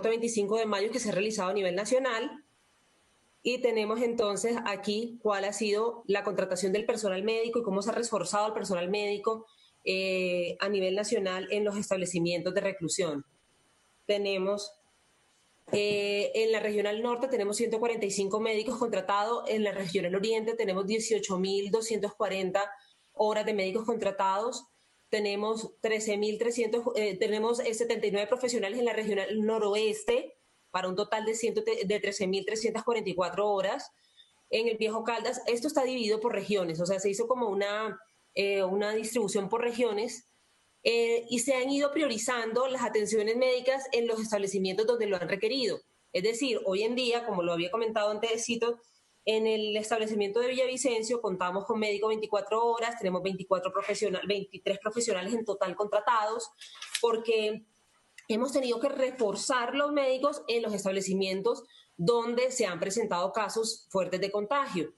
reporte 25 de mayo que se ha realizado a nivel nacional. Y tenemos entonces aquí cuál ha sido la contratación del personal médico y cómo se ha reforzado el personal médico a nivel nacional en los establecimientos de reclusión. Tenemos en la regional norte tenemos 145 médicos contratados, en la regional oriente tenemos 18.240 horas de médicos contratados, tenemos 13.300, tenemos 79 profesionales en la regional noroeste, para un total de 13.344 horas. En el Viejo Caldas, esto está dividido por regiones, o sea, se hizo como una distribución por regiones y se han ido priorizando las atenciones médicas en los establecimientos donde lo han requerido. Es decir, hoy en día, como lo había comentado antesito, en el establecimiento de Villavicencio contamos con médico 24 horas, tenemos 23 profesionales en total contratados, porque hemos tenido que reforzar los médicos en los establecimientos donde se han presentado casos fuertes de contagio.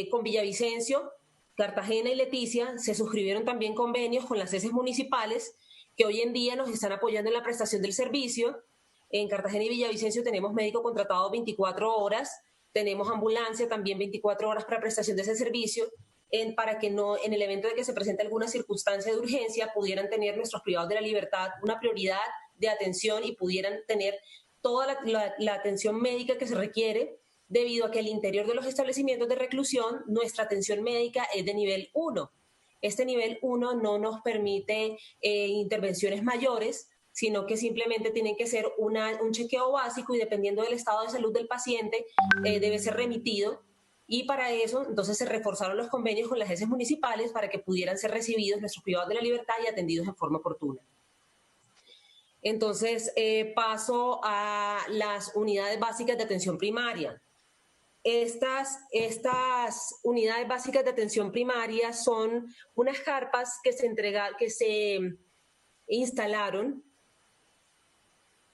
Con Villavicencio, Cartagena y Leticia se suscribieron también convenios con las ESES municipales que hoy en día nos están apoyando en la prestación del servicio. En Cartagena y Villavicencio tenemos médico contratado 24 horas, tenemos ambulancia también 24 horas para prestación de ese servicio, para que no, en el evento de que se presente alguna circunstancia de urgencia, pudieran tener nuestros privados de la libertad una prioridad de atención y pudieran tener toda la atención médica que se requiere, debido a que al interior de los establecimientos de reclusión nuestra atención médica es de nivel 1. Este nivel 1 no nos permite intervenciones mayores, sino que simplemente tienen que ser un chequeo básico y dependiendo del estado de salud del paciente debe ser remitido. Y para eso, entonces, se reforzaron los convenios con las ESES municipales para que pudieran ser recibidos nuestros privados de la libertad y atendidos en forma oportuna. Entonces, paso a las unidades básicas de atención primaria. Estas unidades básicas de atención primaria son unas carpas que se instalaron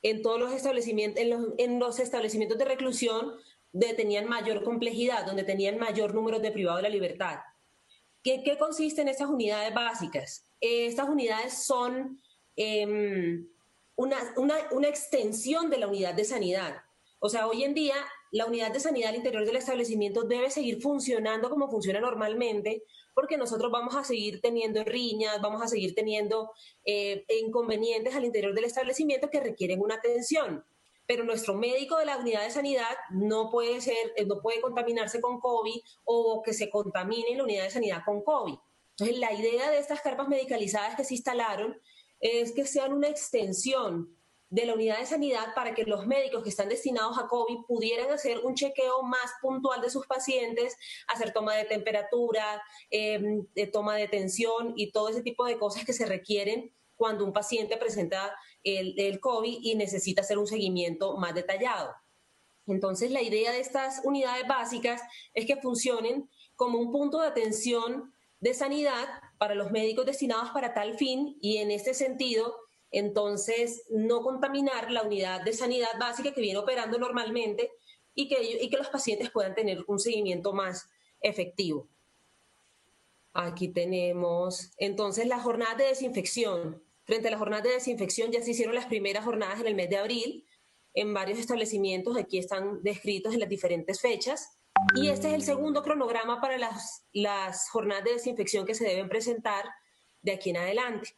en todos los establecimientos, en los establecimientos de reclusión donde tenían mayor complejidad, donde tenían mayor número de privados de la libertad. ¿Qué consisten estas unidades básicas? Estas unidades son una extensión de la unidad de sanidad. O sea, hoy en día la unidad de sanidad al interior del establecimiento debe seguir funcionando como funciona normalmente, porque nosotros vamos a seguir teniendo riñas, vamos a seguir teniendo inconvenientes al interior del establecimiento que requieren una atención. Pero nuestro médico de la unidad de sanidad no puede contaminarse con COVID o que se contamine en la unidad de sanidad con COVID. Entonces, la idea de estas carpas medicalizadas que se instalaron es que sean una extensión de la unidad de sanidad para que los médicos que están destinados a COVID pudieran hacer un chequeo más puntual de sus pacientes, hacer toma de temperatura, toma de tensión y todo ese tipo de cosas que se requieren cuando un paciente presenta el COVID y necesita hacer un seguimiento más detallado. Entonces, la idea de estas unidades básicas es que funcionen como un punto de atención de sanidad para los médicos destinados para tal fin y en este sentido, entonces, no contaminar la unidad de sanidad básica que viene operando normalmente y que los pacientes puedan tener un seguimiento más efectivo. Aquí tenemos, entonces, las jornadas de desinfección. Frente a las jornadas de desinfección ya se hicieron las primeras jornadas en el mes de abril en varios establecimientos, aquí están descritos en las diferentes fechas. Y este es el segundo cronograma para las jornadas de desinfección que se deben presentar de aquí en adelante.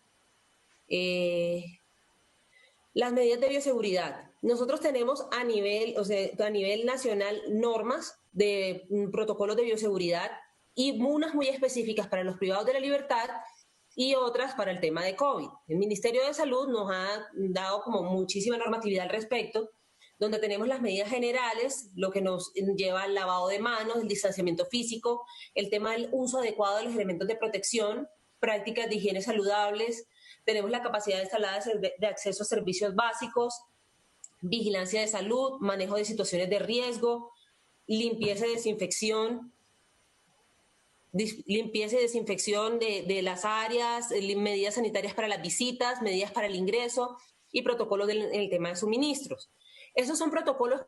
Las medidas de bioseguridad. Nosotros tenemos a nivel nacional normas de protocolos de bioseguridad y unas muy específicas para los privados de la libertad y otras para el tema de COVID. El Ministerio de Salud nos ha dado como muchísima normatividad al respecto, donde tenemos las medidas generales, lo que nos lleva al lavado de manos, el distanciamiento físico, el tema del uso adecuado de los elementos de protección, prácticas de higiene saludables, tenemos la capacidad instalada de acceso a servicios básicos, vigilancia de salud, manejo de situaciones de riesgo, limpieza y desinfección, de las áreas, medidas sanitarias para las visitas, medidas para el ingreso y protocolos en el tema de suministros. Esos son protocolos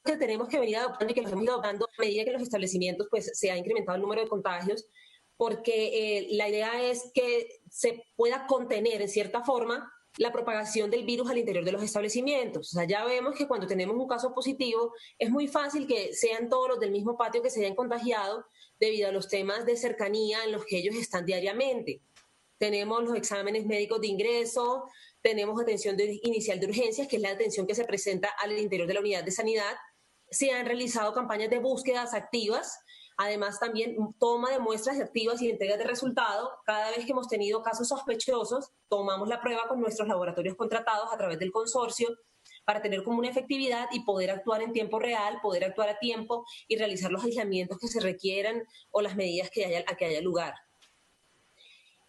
que tenemos que venir adoptando y que los hemos ido adoptando a medida que en los establecimientos pues, se ha incrementado el número de contagios, porque la idea es que se pueda contener en cierta forma la propagación del virus al interior de los establecimientos. O sea, ya vemos que cuando tenemos un caso positivo es muy fácil que sean todos los del mismo patio que se hayan contagiado debido a los temas de cercanía en los que ellos están diariamente. Tenemos los exámenes médicos de ingreso, tenemos atención inicial de urgencias, que es la atención que se presenta al interior de la unidad de sanidad. Se han realizado campañas de búsquedas activas. Además, también toma de muestras activas y entregas de resultado. Cada vez que hemos tenido casos sospechosos, tomamos la prueba con nuestros laboratorios contratados a través del consorcio para tener como una efectividad y poder actuar en tiempo real, poder actuar a tiempo y realizar los aislamientos que se requieran o las medidas que haya lugar.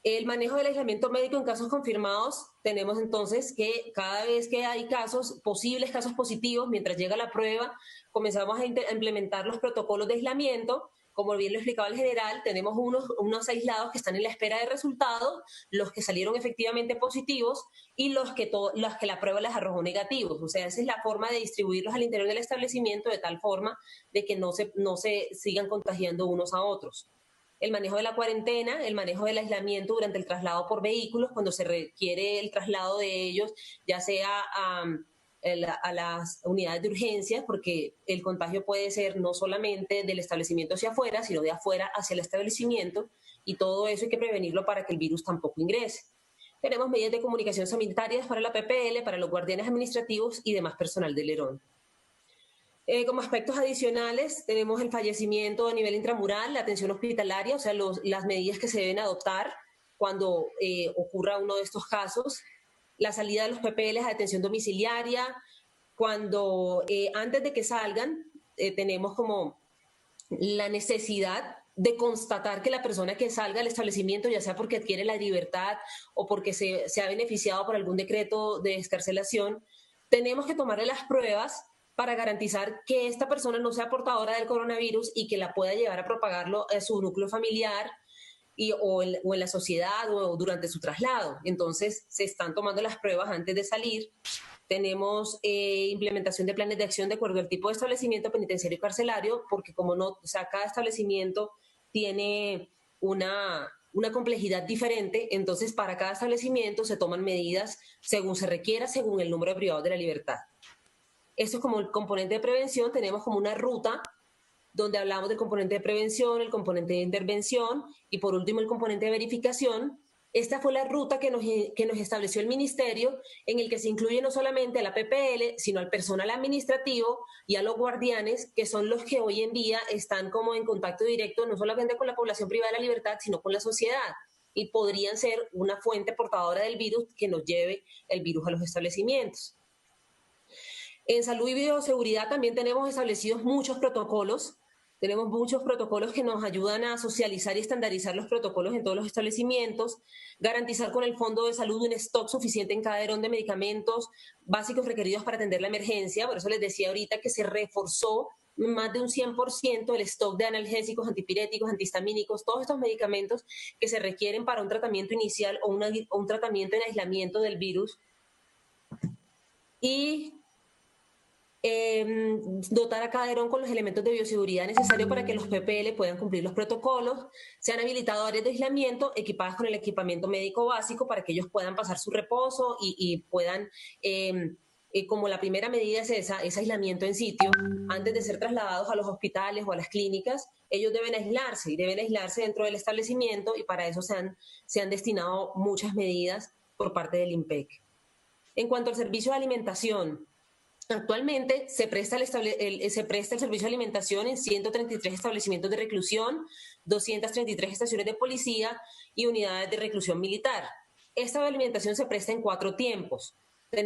El manejo del aislamiento médico en casos confirmados, tenemos entonces que cada vez que hay casos, posibles casos positivos, mientras llega la prueba, comenzamos a implementar los protocolos de aislamiento. Como bien lo explicaba el general, tenemos unos aislados que están en la espera de resultados, los que salieron efectivamente positivos y los que la prueba les arrojó negativos. O sea, esa es la forma de distribuirlos al interior del establecimiento de tal forma de que no se sigan contagiando unos a otros. El manejo de la cuarentena, el manejo del aislamiento durante el traslado por vehículos, cuando se requiere el traslado de ellos, ya sea a las unidades de urgencias, porque el contagio puede ser no solamente del establecimiento hacia afuera, sino de afuera hacia el establecimiento, y todo eso hay que prevenirlo para que el virus tampoco ingrese. Tenemos medidas de comunicación sanitarias para la PPL, para los guardianes administrativos y demás personal del ERON. Como aspectos adicionales, tenemos el fallecimiento a nivel intramural, la atención hospitalaria, o sea, las medidas que se deben adoptar cuando ocurra uno de estos casos, la salida de los PPLs a atención domiciliaria, cuando antes de que salgan, tenemos como la necesidad de constatar que la persona que salga del establecimiento, ya sea porque adquiere la libertad o porque se ha beneficiado por algún decreto de excarcelación, tenemos que tomarle las pruebas para garantizar que esta persona no sea portadora del coronavirus y que la pueda llevar a propagarlo a su núcleo familiar o en la sociedad o durante su traslado. Entonces, se están tomando las pruebas antes de salir. Tenemos implementación de planes de acción de acuerdo al tipo de establecimiento penitenciario y carcelario, porque como no, o sea, cada establecimiento tiene una complejidad diferente, entonces para cada establecimiento se toman medidas según se requiera, según el número de privados de la libertad. Eso es como el componente de prevención. Tenemos como una ruta donde hablamos del componente de prevención, el componente de intervención y por último el componente de verificación. Esta fue la ruta que nos estableció el Ministerio, en el que se incluye no solamente a la PPL, sino al personal administrativo y a los guardianes, que son los que hoy en día están como en contacto directo no solamente con la población privada de la libertad, sino con la sociedad, y podrían ser una fuente portadora del virus que nos lleve el virus a los establecimientos. En salud y bioseguridad también tenemos establecidos muchos protocolos. Tenemos muchos protocolos que nos ayudan a socializar y estandarizar los protocolos en todos los establecimientos, garantizar con el Fondo de Salud un stock suficiente en cada ERON de medicamentos básicos requeridos para atender la emergencia. Por eso les decía ahorita que se reforzó más de un 100% el stock de analgésicos, antipiréticos, antihistamínicos, todos estos medicamentos que se requieren para un tratamiento inicial o un tratamiento en aislamiento del virus. Y dotar a cada ERON con los elementos de bioseguridad necesarios para que los PPL puedan cumplir los protocolos. Se han habilitado áreas de aislamiento equipadas con el equipamiento médico básico para que ellos puedan pasar su reposo y puedan, como la primera medida es ese aislamiento en sitio, antes de ser trasladados a los hospitales o a las clínicas, ellos deben aislarse y deben aislarse dentro del establecimiento, y para eso se han destinado muchas medidas por parte del INPEC. En cuanto al servicio de alimentación, actualmente se presta el servicio de alimentación en 133 establecimientos de reclusión, 233 estaciones de policía y unidades de reclusión militar. Esta alimentación se presta en 4 tiempos.